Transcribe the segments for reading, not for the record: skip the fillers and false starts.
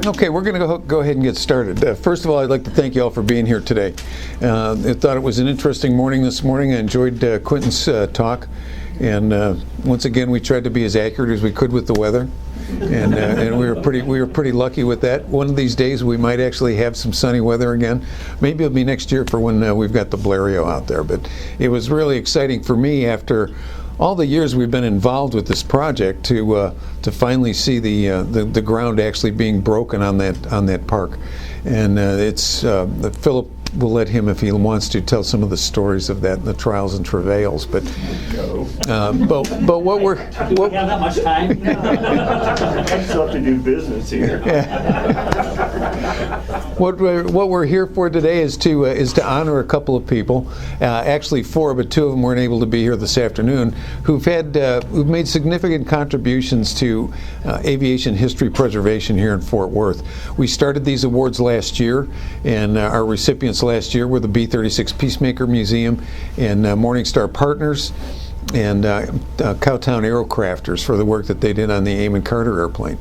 Okay, we're going to go ahead and get started. First of all, I'd like to thank you all for being here today. I thought it was an interesting morning this morning. I enjoyed Quentin's talk, and once again, we tried to be as accurate as we could with the weather, and we were pretty lucky with that. One of these days, we might actually have some sunny weather again. Maybe it'll be next year for when we've got the Blériot out there. But it was really exciting for me after all the years we've been involved with this project to finally see the ground actually being broken on that park, and it's Phillip will let him, if he wants to, tell some of the stories of that and the trials and travails. But what we're do we have that much time? I still have to do business here. What we're here for today is to honor a couple of people, actually four, but two of them weren't able to be here this afternoon, who've made significant contributions to aviation history preservation here in Fort Worth. We started these awards last year, and our recipients last year were the B-36 Peacemaker Museum and Morningstar Partners and Cowtown Aerocrafters for the work that they did on the Amon Carter airplane.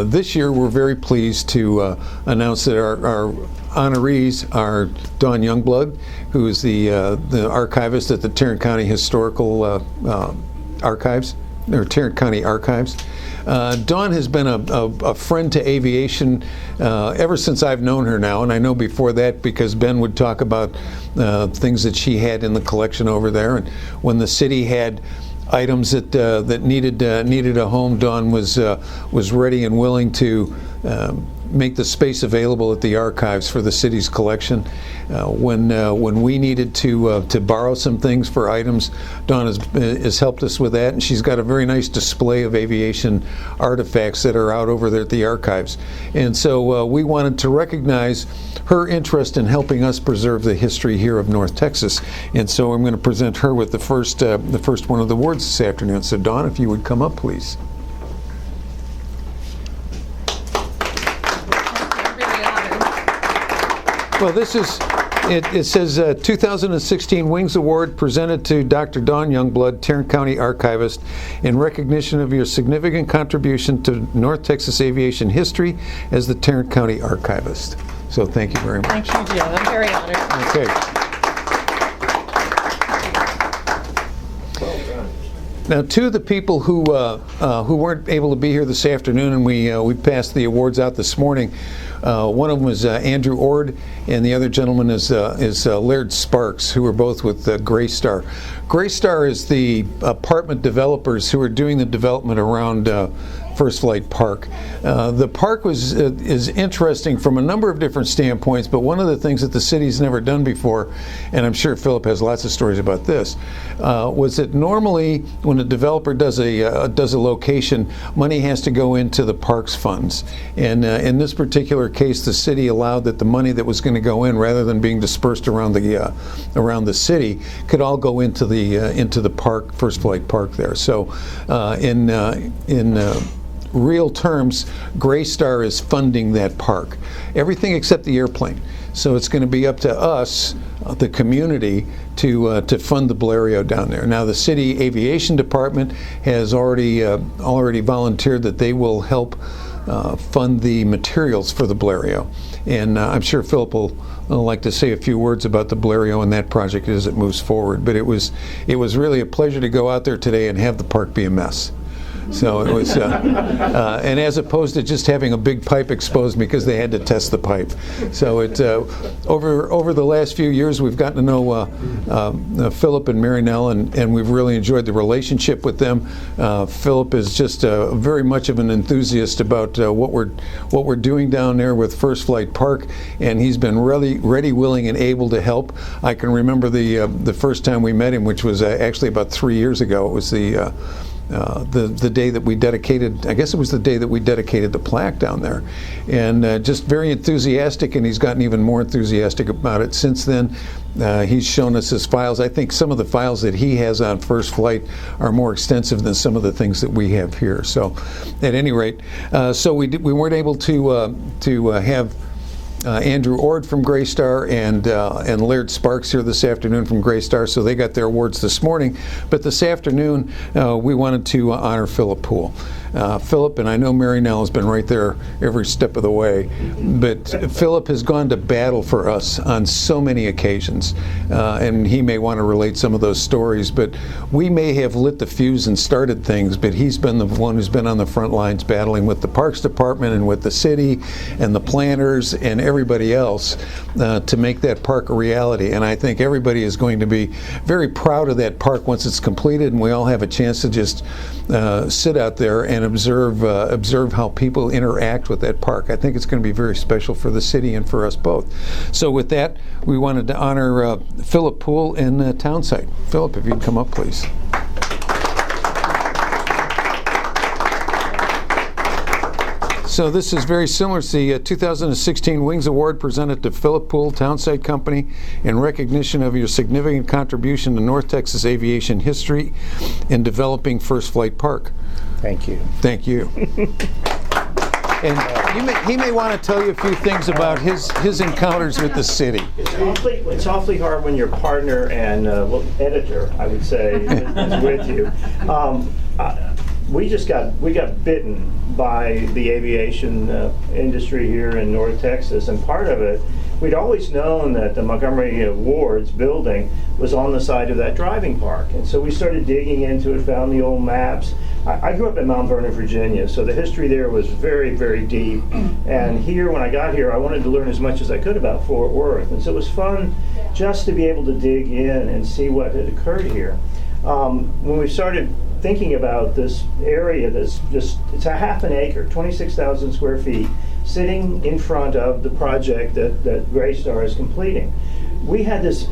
This year we're very pleased to announce that our honorees are Dawn Youngblood, who is the archivist at the Tarrant County Historical Archives, or Tarrant County Archives. Dawn has been a friend to aviation ever since I've known her now, and I know before that because Ben would talk about things that she had in the collection over there, and when the city had items that needed a home, Dawn was ready and willing to make the space available at the archives for the city's collection. When we needed to borrow some things for items, Dawn has helped us with that, and she's got a very nice display of aviation artifacts that are out over there at the archives. And so we wanted to recognize her interest in helping us preserve the history here of North Texas, and so I'm going to present her with the first one of the awards this afternoon. So Dawn, if you would come up, please. Well, it says 2016 Wings Award presented to Dr. Dawn Youngblood, Tarrant County Archivist, in recognition of your significant contribution to North Texas aviation history as the Tarrant County Archivist. So thank you very much. Thank you, Jim. I'm very honored. Okay. Now, two of the people who weren't able to be here this afternoon, and we passed the awards out this morning. One of them is Andrew Ord, and the other gentleman is Laird Sparks, who are both with Greystar. Greystar is the apartment developers who are doing the development around First Flight Park. The park is interesting from a number of different standpoints, but one of the things that the city's never done before, and I'm sure Phillip has lots of stories about this, was that normally when a developer does a location, money has to go into the parks funds, and in this particular case, the city allowed that the money that was going to go in, rather than being dispersed around the city, could all go into the park, First Flight Park there. So in real terms, Greystar is funding that park. Everything except the airplane. So it's going to be up to us, the community, to fund the Blériot down there. Now, the city aviation department has already volunteered that they will help fund the materials for the Blériot. And I'm sure Phillip will like to say a few words about the Blériot and that project as it moves forward. But it was really a pleasure to go out there today and have the park be a mess. So it was, and as opposed to just having a big pipe exposed because they had to test the pipe. So it over the last few years, we've gotten to know Phillip and Mary Nell, and we've really enjoyed the relationship with them. Phillip is just very much of an enthusiast about what we're doing down there with First Flight Park, and he's been really ready, willing, and able to help. I can remember the first time we met him, which was actually about 3 years ago. It was the day that we dedicated, I guess it was the day that we dedicated the plaque down there, and just very enthusiastic, and he's gotten even more enthusiastic about it since then. He's shown us his files. I think some of the files that he has on First Flight are more extensive than some of the things that we have here. So at any rate, so we weren't able to have Andrew Ord from Graystar and Laird Sparks here this afternoon from Graystar, so they got their awards this morning. But this afternoon, we wanted to honor Phillip Poole. Phillip, and I know Mary Nell has been right there every step of the way, but Phillip has gone to battle for us on so many occasions, and he may want to relate some of those stories, but we may have lit the fuse and started things, but he's been the one who's been on the front lines battling with the Parks Department and with the city and the planners and everybody else to make that park a reality. And I think everybody is going to be very proud of that park once it's completed, and we all have a chance to just sit out there and observe how people interact with that park. I think it's going to be very special for the city and for us both. So with that, we wanted to honor Phillip Poole in Townsite. Phillip, if you'd come up, please. So this is very similar to the 2016 Wings Award presented to Phillip Poole, Townsite Company, in recognition of your significant contribution to North Texas aviation history in developing First Flight Park. Thank you. Thank you. And he may want to tell you a few things about his encounters with the city. It's awfully hard when your partner and editor, I would say, is with you. We got bitten by the aviation industry here in North Texas, and part of it, we'd always known that the Montgomery Ward's building was on the side of that driving park, and so we started digging into it, found the old maps. I grew up in Mount Vernon, Virginia, so the history there was very, very deep. And here, when I got here, I wanted to learn as much as I could about Fort Worth, and so it was fun just to be able to dig in and see what had occurred here. When we started thinking about this area that's it's a half an acre, 26,000 square feet, sitting in front of the project that Graystar is completing. We had this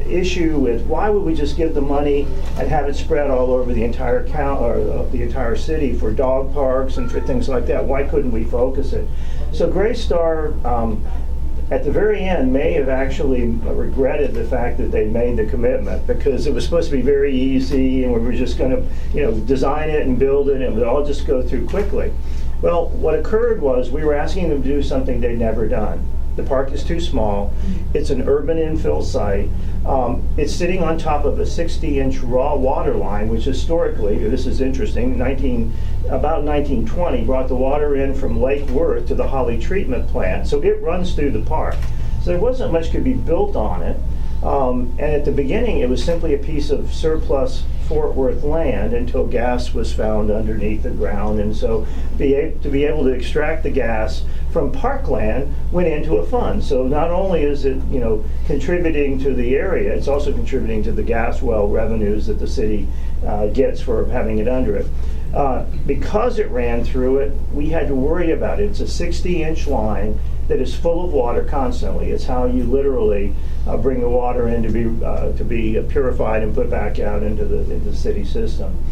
issue with why would we just give the money and have it spread all over the entire the entire city for dog parks and for things like that? Why couldn't we focus it? So Graystar, at the very end, may have actually regretted the fact that they made the commitment, because it was supposed to be very easy and we were just going to design it and build it and it would all just go through quickly. Well, what occurred was we were asking them to do something they'd never done. The park is too small. It's an urban infill site. It's sitting on top of a 60-inch raw water line, which historically, this is interesting, about 1920, brought the water in from Lake Worth to the Holly treatment plant. So it runs through the park. So there wasn't much could be built on it. And at the beginning, it was simply a piece of surplus Fort Worth land until gas was found underneath the ground. And so to be able to extract the gas from parkland went into a fund. So not only is it contributing to the area, it's also contributing to the gas well revenues that the city gets for having it under it. Because it ran through it, we had to worry about it. It's a 60-inch line that is full of water constantly. It's how you literally bring the water in to be purified and put back out into the city system.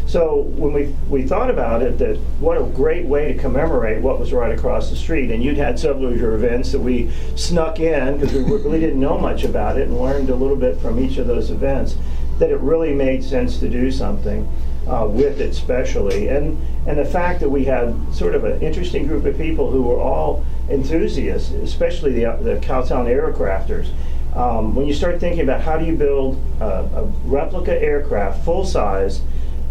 So when we thought about it, that what a great way to commemorate what was right across the street. And you'd had several of your events that we snuck in because we really didn't know much about it, and learned a little bit from each of those events, that it really made sense to do something with it especially. And the fact that we had sort of an interesting group of people who were all enthusiasts, especially the Cowtown aircrafters. When you start thinking about how do you build a replica aircraft full size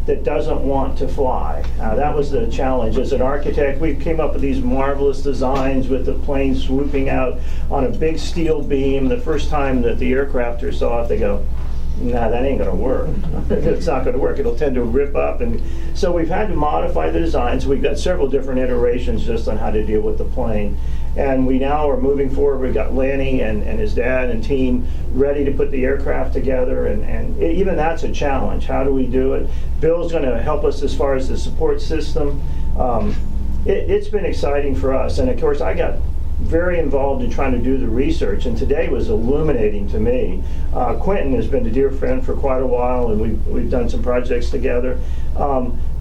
that doesn't want to fly. That was the challenge. As an architect, we came up with these marvelous designs with the plane swooping out on a big steel beam. The first time that the aircrafters saw it, they go, nah, that ain't going to work. It's not going to work. It'll tend to rip up. And so we've had to modify the designs. We've got several different iterations just on how to deal with the plane. And we now are moving forward. We've got Lanny and his dad and team ready to put the aircraft together. And even that's a challenge. How do we do it? Bill's going to help us as far as the support system. It's been exciting for us. And of course, I got very involved in trying to do the research, and today was illuminating to me. Quentin has been a dear friend for quite a while, and we've done some projects together.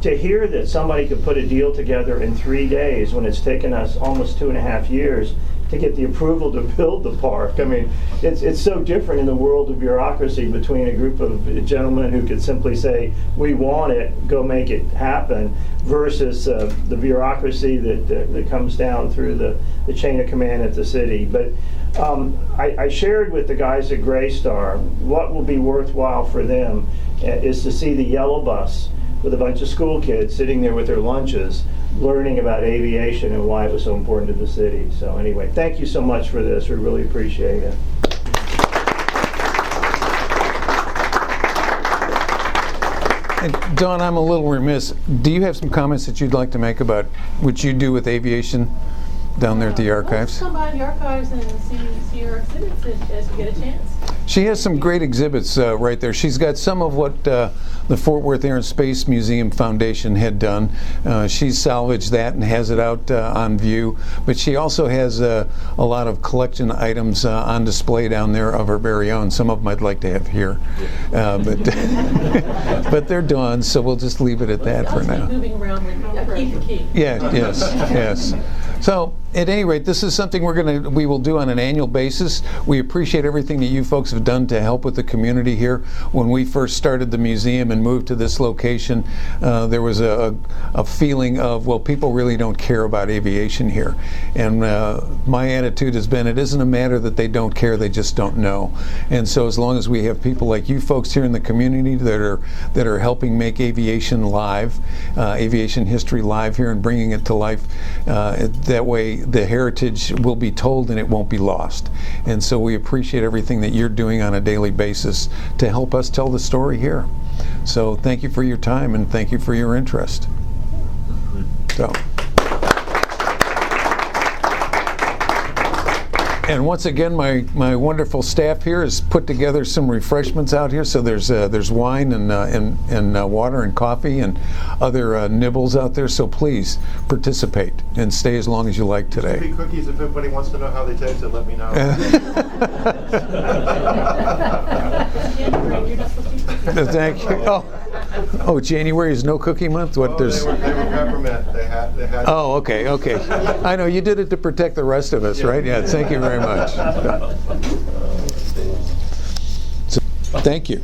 To hear that somebody could put a deal together in 3 days when it's taken us almost 2.5 years to get the approval to build the park. I mean, it's so different in the world of bureaucracy between a group of gentlemen who could simply say, we want it, go make it happen, versus the bureaucracy that comes down through the chain of command at the city. But I shared with the guys at Gray Star what will be worthwhile for them is to see the yellow bus with a bunch of school kids sitting there with their lunches learning about aviation and why it was so important to the city. So anyway, thank you so much for this. We really appreciate it. And Dawn, I'm a little remiss. Do you have some comments that you'd like to make about what you do with aviation down there at the archives? Come by the archives and see your exhibits as you get a chance. She has some great exhibits right there. She's got some of what the Fort Worth Air and Space Museum Foundation had done. She's salvaged that and has it out on view. But she also has a lot of collection items on display down there of her very own. Some of them I'd like to have here. But they're done, so we'll just leave it at that for now. Moving around with key for key. Yeah, yes. So, at any rate, this is something we will do on an annual basis. We appreciate everything that you folks have done to help with the community here. When we first started the museum and moved to this location, there was a feeling of, well, people really don't care about aviation here. And my attitude has been, it isn't a matter that they don't care, they just don't know. And so as long as we have people like you folks here in the community that are helping make aviation live, aviation history live here and bringing it to life, that way the heritage will be told and it won't be lost. And so we appreciate everything that you're doing on a daily basis to help us tell the story here. So thank you for your time and thank you for your interest. So. And once again, my wonderful staff here has put together some refreshments out here. So there's wine and water and coffee and other nibbles out there. So please participate and stay as long as you like today. There'll be cookies if anybody wants to know how they taste it. Let me know. Thank you. Oh, January is no cookie month. What there's? They were peppermint. They had. Oh, okay. I know you did it to protect the rest of us, right? Yeah. Thank you very much. So, thank you.